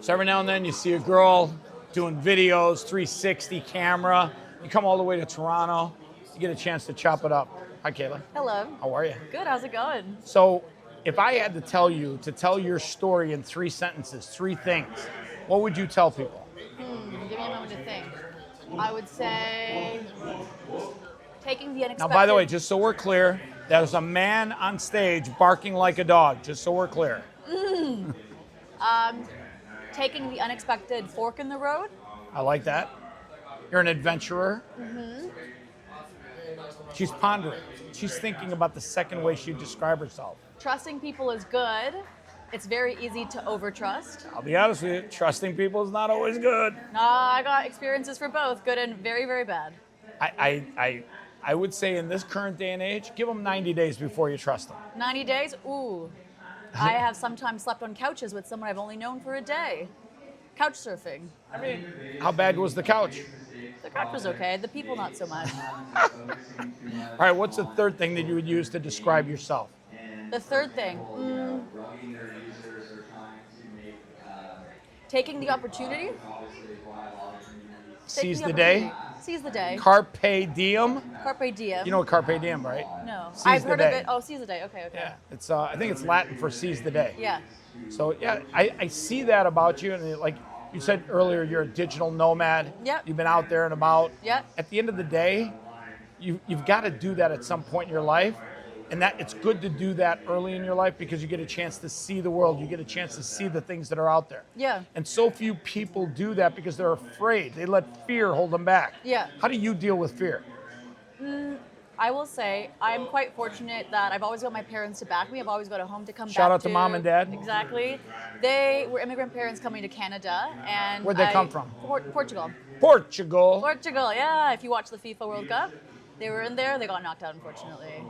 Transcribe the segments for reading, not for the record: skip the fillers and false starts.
So every now and then you see a girl doing videos, 360 camera. You come all the way to Toronto, you get a chance to chop it up. Hi, Kayla. Hello. How are you? Good, how's it going? So if I had to tell you to tell your story in 3 sentences, 3 things, what would you tell people? Give me a moment to think. I would say taking the unexpected. Now, by the way, just so we're clear, there's a man on stage barking like a dog, just so we're clear. Taking the unexpected fork in the road. I like that. You're an adventurer. She's pondering. She's thinking about the second way she'd describe herself. Trusting people is good. It's very easy to overtrust. I'll be honest with you, trusting people is not always good. I got experiences for both, good and very, very bad. I would say in this current day and age, give them 90 days before you trust them. 90 days? Ooh. I have sometimes slept on couches with someone I've only known for a day. Couch surfing. I mean, how bad was the couch? The couch was okay, the people not so much. All right, what's the third thing that you would use to describe yourself? The third thing, taking the opportunity. Seize the day? Seize the day. Carpe diem? Carpe diem. You know what carpe diem, right? No. Seize I've the heard day. of it. Oh, seize the day. Okay. Yeah, it's I think it's Latin for seize the day. Yeah. So yeah, I see that about you, and like you said earlier, you're a digital nomad. Yep. You've been out there and about. Yep. At the end of the day, you've got to do that at some point in your life, and that it's good to do that early in your life because you get a chance to see the world. You get a chance to see the things that are out there. Yeah. And so few people do that because they're afraid. They let fear hold them back. Yeah. How do you deal with fear? I will say I'm quite fortunate that I've always got my parents to back me. I've always got a home to come back to. Shout out to mom and dad. Exactly. They were immigrant parents coming to Canada, and Where'd they come from? Portugal. Portugal. Portugal, yeah. If you watch the FIFA World Cup, they were in there. They got knocked out, unfortunately.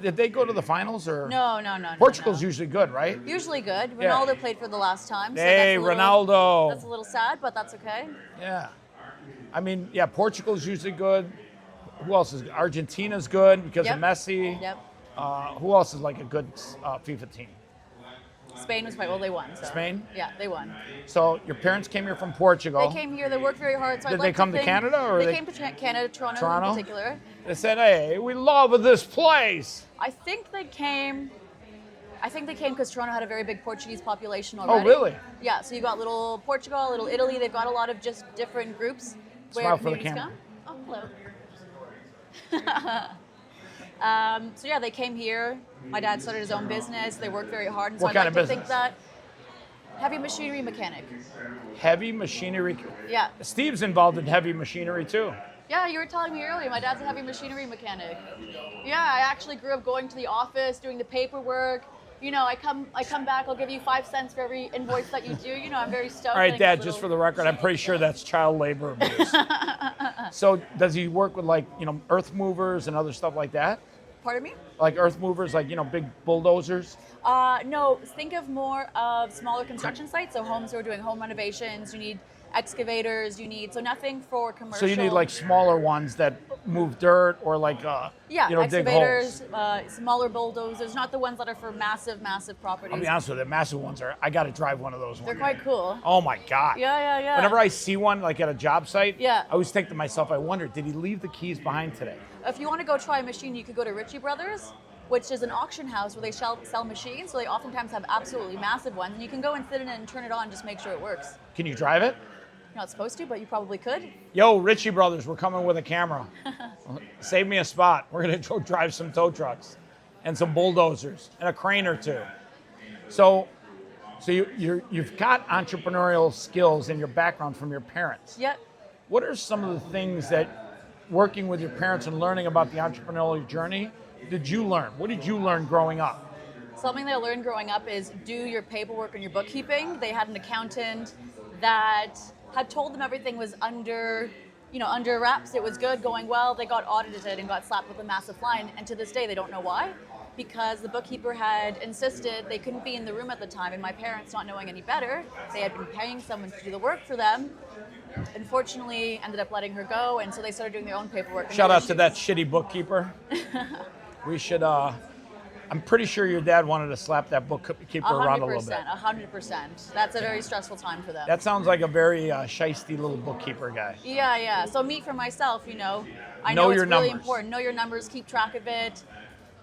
Did they go to the finals or? No. Portugal's usually good, right? Usually good. Yeah. Ronaldo played for the last time. So Hey, Ronaldo. That's a little sad, but that's okay. Yeah. I mean, yeah, Portugal's usually good. Who else is good? Argentina's good because of Messi. Yep. Who else is like a good FIFA team? Spain was well, they won. So. Spain? Yeah, they won. So your parents came here from Portugal. They came here, they worked very hard. So Did they come to Canada? Or they came to Canada, Toronto in particular. They said, hey, we love this place. I think they came because Toronto had a very big Portuguese population already. Oh, really? Yeah, so you got little Portugal, little Italy. They've got a lot of just different groups where Smile for the communities camera. come. Oh, hello. So yeah, they came here. My dad started his own business. They worked very hard. And so What I'd kind like of to business? think that heavy machinery mechanic. Heavy machinery. Yeah. Steve's involved in heavy machinery too. Yeah, you were telling me earlier, my dad's a heavy machinery mechanic. Yeah, I actually grew up going to the office, doing the paperwork. You know, I come back, I'll give you 5 cents for every invoice that you do. You know, I'm very stoked. All right, Dad, just for the record, I'm pretty sure that's child labor abuse. So does he work with like, earth movers and other stuff like that? Pardon me? Like earth movers, like, big bulldozers? No, think of more of smaller construction sites. So homes who are doing home renovations, you need excavators, so nothing for commercial. So you need like smaller ones that move dirt or like, dig excavators, holes. smaller bulldozers, not the ones that are for massive properties. I'll be honest with you, the massive ones I got to drive one of those. They're quite cool. Oh my God. Yeah. Whenever I see one like at a job site, Yeah. I always think to myself, I wonder, did he leave the keys behind today? If you want to go try a machine, you could go to Ritchie Brothers, which is an auction house where they sell machines. So they oftentimes have absolutely massive ones. And you can go and sit in it and turn it on, just make sure it works. Can you drive it? You're not supposed to, but you probably could. Yo, Ritchie Brothers, we're coming with a camera. Save me a spot. We're going to go drive some tow trucks and some bulldozers and a crane or two. So you've got entrepreneurial skills in your background from your parents. Yep. What are some of the things that working with your parents and learning about the entrepreneurial journey did you learn? What did you learn growing up? Something that I learned growing up is do your paperwork and your bookkeeping. They had an accountant that had told them everything was under wraps. It was good, going well. They got audited and got slapped with a massive fine. And to this day, they don't know why. Because the bookkeeper had insisted they couldn't be in the room at the time. And my parents, not knowing any better, they had been paying someone to do the work for them. Unfortunately, ended up letting her go. And so they started doing their own paperwork. Shout out to that shitty bookkeeper. We should, I'm pretty sure your dad wanted to slap that bookkeeper around a little bit. 100%. That's a very stressful time for them. That sounds like a very shisty little bookkeeper guy. Yeah. So me, for myself, I Know know it's your really numbers. important. Know your numbers, keep track of it.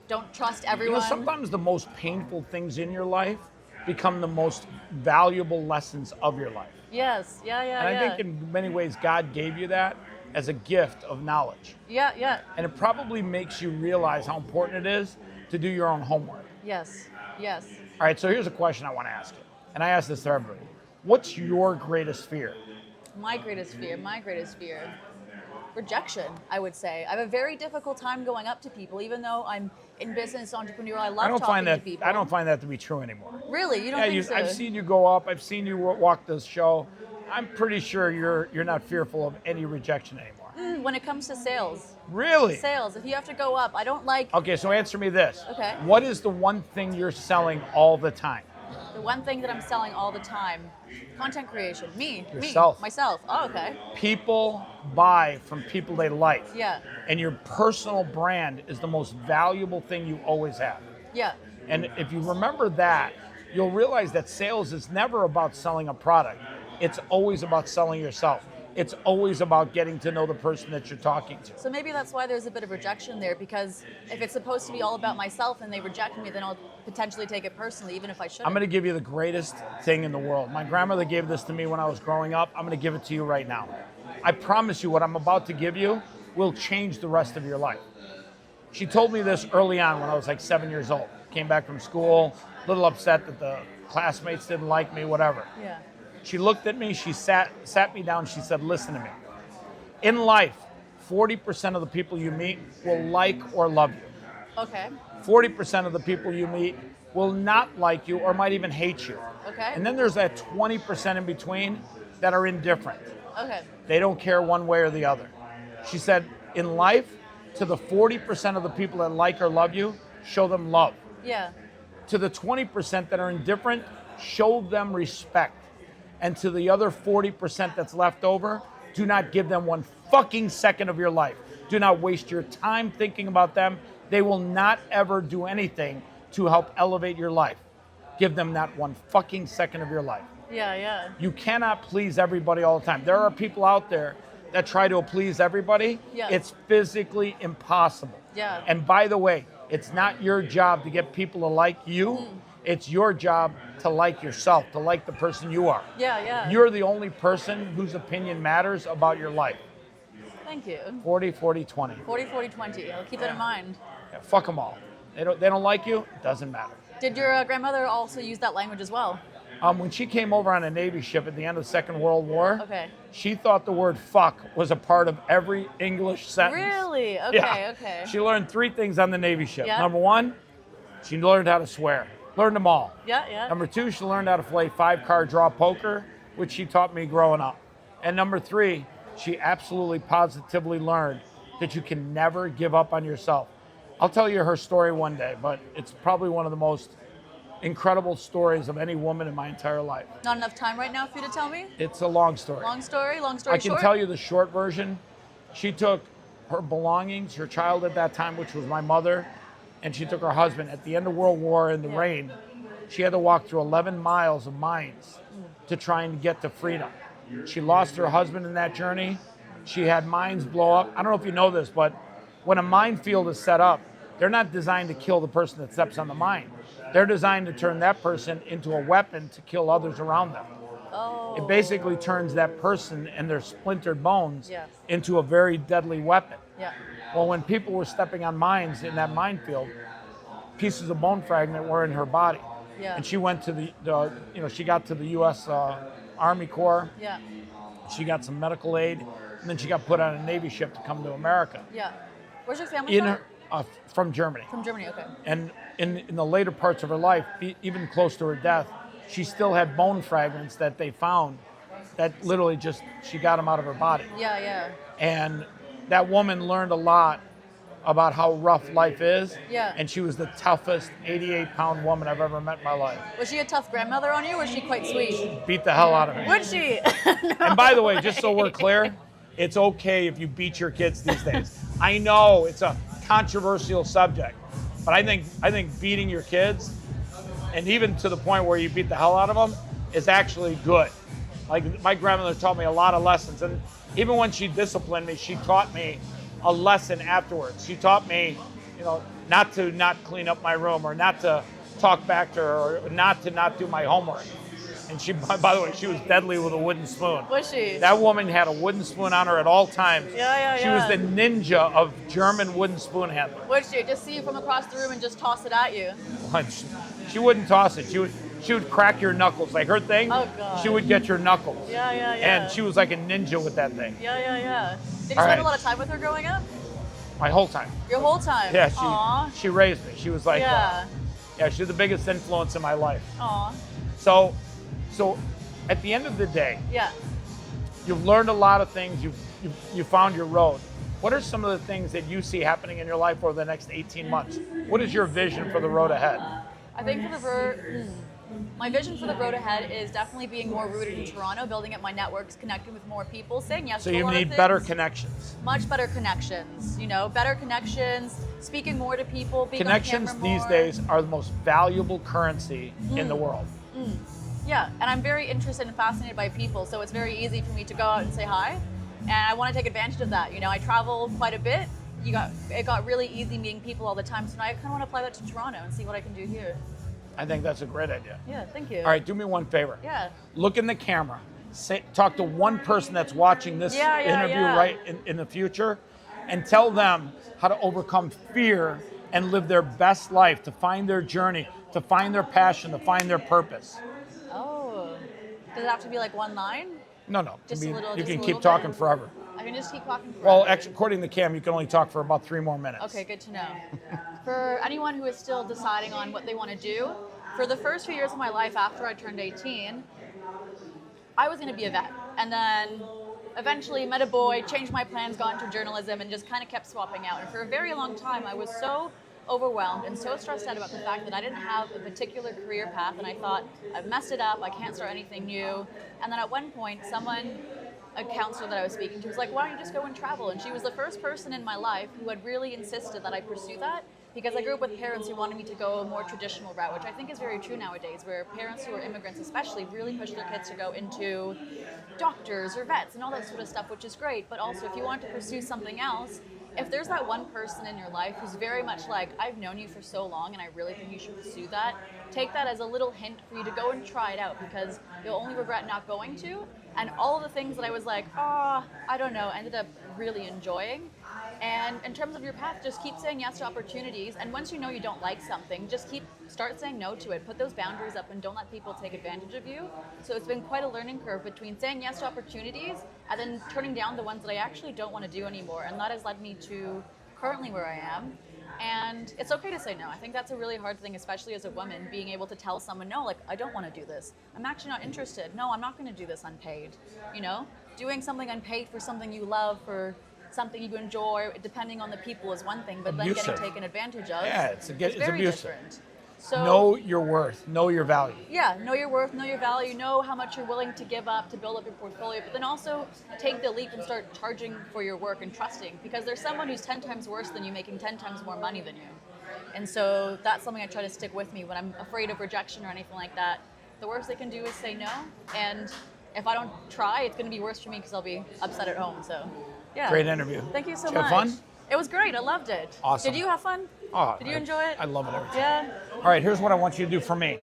Don't trust everyone. Sometimes the most painful things in your life become the most valuable lessons of your life. Yes, yeah. And I think in many ways God gave you that as a gift of knowledge. Yeah. And it probably makes you realize how important it is to do your own homework. Yes. All right, so here's a question I want to ask you. And I ask this to everybody. What's your greatest fear? My greatest fear. Rejection, I would say. I have a very difficult time going up to people, even though I'm in business, entrepreneurial. I love talking to people. I don't find that to be true anymore. Really? You don't think so? I've seen you go up. I've seen you walk this show. I'm pretty sure you're not fearful of any rejection anymore. When it comes to sales. Really? Sales. If you have to go up, I don't like. Okay, so answer me this. Okay. What is the one thing you're selling all the time? The one thing that I'm selling all the time, content creation. Yourself. Myself. Oh, okay. People buy from people they like. Yeah. And your personal brand is the most valuable thing you always have. Yeah. And if you remember that, you'll realize that sales is never about selling a product. It's always about selling yourself. It's always about getting to know the person that you're talking to. So maybe that's why there's a bit of rejection there, because if it's supposed to be all about myself and they reject me, then I'll potentially take it personally, even if I shouldn't. I'm going to give you the greatest thing in the world. My grandmother gave this to me when I was growing up. I'm going to give it to you right now. I promise you what I'm about to give you will change the rest of your life. She told me this early on when I was like 7 years old. Came back from school, a little upset that the classmates didn't like me, whatever. Yeah. She looked at me, she sat me down, she said, listen to me. In life, 40% of the people you meet will like or love you. Okay. 40% of the people you meet will not like you or might even hate you. Okay. And then there's that 20% in between that are indifferent. Okay. They don't care one way or the other. She said, in life, to the 40% of the people that like or love you, show them love. Yeah. To the 20% that are indifferent, show them respect. And to the other 40% that's left over, do not give them one fucking second of your life. Do not waste your time thinking about them. They will not ever do anything to help elevate your life. Give them not one fucking second of your life. Yeah. You cannot please everybody all the time. There are people out there that try to please everybody. Yeah. It's physically impossible. Yeah. And by the way, it's not your job to get people to like you. It's your job to like yourself, to like the person you are. Yeah. You're the only person whose opinion matters about your life. Thank you. 40, 40, 20. 40, 40, 20. I'll keep that in mind. Yeah, fuck them all. They don't like you, it doesn't matter. Did your grandmother also use that language as well? When she came over on a Navy ship at the end of the Second World War, Okay. she thought the word fuck was a part of every English sentence. Really? Okay, Yeah. okay. She learned 3 things on the Navy ship. Yeah. Number 1, she learned how to swear. Learned them all. Yeah. Number 2, she learned how to play 5-card draw poker, which she taught me growing up. And number 3, she absolutely positively learned that you can never give up on yourself. I'll tell you her story one day, but it's probably one of the most incredible stories of any woman in my entire life. Not enough time right now for you to tell me? It's a long story. Long story I can short? tell you the short version. She took her belongings, her child at that time, which was my mother, and she took her husband. At the end of World War in the rain, she had to walk through 11 miles of mines to try and get to freedom. She lost her husband in that journey. She had mines blow up. I don't know if you know this, but when a minefield is set up, they're not designed to kill the person that steps on the mine. They're designed to turn that person into a weapon to kill others around them. Oh. It basically turns that person and their splintered bones Yes. into a very deadly weapon. Yeah. Well, when people were stepping on mines in that minefield, pieces of bone fragment were in her body. Yeah. And she went to she got to the U.S. Army Corps. Yeah. She got some medical aid, and then she got put on a Navy ship to come to America. Yeah. Where's your family from? From Germany. From Germany, okay. And in the later parts of her life, even close to her death, she still had bone fragments that they found that literally she got them out of her body. Yeah. And that woman learned a lot about how rough life is. Yeah. And she was the toughest 88-pound woman I've ever met in my life. Was she a tough grandmother on you, or was she quite sweet? Beat the hell out of me. Would she? And by the way, just so we're clear, it's okay if you beat your kids these days. I know it's a controversial subject, But I think beating your kids, and even to the point where you beat the hell out of them, is actually good. Like my grandmother taught me a lot of lessons, and even when she disciplined me, she taught me a lesson afterwards. She taught me, not to not clean up my room, or not to talk back to her, or not to not do my homework. And she, by the way, she was deadly with a wooden spoon. Was she? That woman had a wooden spoon on her at all times. Yeah. She was the ninja of German wooden spoon handling. Would she just see you from across the room and just toss it at you? She wouldn't toss it. She would crack your knuckles. Like her thing, Oh, God. she would get your knuckles. Yeah. And she was like a ninja with that thing. Yeah. Did you All spend right. a lot of time with her growing up? My whole time. Your whole time? Yeah, Aw. she raised me. She was like, Yeah. she's the biggest influence in my life. Aw. So at the end of the day, Yeah. you've learned a lot of things. You found your road. What are some of the things that you see happening in your life over the next 18 months? What is your vision for the road ahead? I think my vision for the road ahead is definitely being more rooted in Toronto, building up my networks, connecting with more people, saying yes So to a you lot of need things. better connections. Much better connections, better connections, speaking more to people, being Connections on camera these more. days are the most valuable currency in the world. Yeah, and I'm very interested and fascinated by people, so it's very easy for me to go out and say hi, and I want to take advantage of that. I travel quite a bit. It got really easy meeting people all the time, so now I kind of want to apply that to Toronto and see what I can do here. I think that's a great idea. Yeah, thank you. All right, do me one favor. Yeah. Look in the camera. Talk to one person that's watching this interview right in the future, and tell them how to overcome fear and live their best life, to find their journey, to find their passion, to find their purpose. Oh, does it have to be like one line? No. Just a little- you just can a keep little talking bit? forever. I can just keep talking forever. Well, actually, according to Cam, you can only talk for about 3 more minutes. Okay, good to know. For anyone who is still deciding on what they want to do, for the first few years of my life after I turned 18, I was going to be a vet. And then eventually met a boy, changed my plans, got into journalism, and just kind of kept swapping out. And for a very long time, I was so overwhelmed and so stressed out about the fact that I didn't have a particular career path, and I thought, I've messed it up, I can't start anything new. And then at one point, a counselor that I was speaking to was like, why don't you just go and travel? And she was the first person in my life who had really insisted that I pursue that, because I grew up with parents who wanted me to go a more traditional route, which I think is very true nowadays, where parents who are immigrants especially really push their kids to go into doctors or vets and all that sort of stuff, which is great. But also, if you want to pursue something else, if there's that one person in your life who's very much like, I've known you for so long and I really think you should pursue that, take that as a little hint for you to go and try it out, because you'll only regret not going to. And all of the things that I was like, I don't know, ended up really enjoying. And in terms of your path, just keep saying yes to opportunities. And once you know you don't like something, just start saying no to it. Put those boundaries up and don't let people take advantage of you. So it's been quite a learning curve between saying yes to opportunities and then turning down the ones that I actually don't want to do anymore. And that has led me to currently where I am. And it's okay to say no. I think that's a really hard thing, especially as a woman, being able to tell someone, no, like, I don't want to do this. I'm actually not interested. No, I'm not going to do this unpaid. Doing something unpaid for something you love, for something you enjoy, depending on the people, is one thing, but Abusive. then getting taken advantage of it's very abusive. different. So Know your worth. Know your value. yeah, know your worth, know your value, know how much you're willing to give up to build up your portfolio, but then also take the leap and start charging for your work and trusting, because there's someone who's 10 times worse than you, making 10 times more money than you. And so that's something I try to stick with me when I'm afraid of rejection or anything like that. The worst they can do is say no, and if I don't try, it's going to be worse for me because I'll be upset at home. So yeah. Great interview. Thank you so Did you much. have fun? It was great. I loved it. Awesome. Did you have fun? Oh, Did you enjoy it? I love it every time. Yeah. All right, here's what I want you to do for me.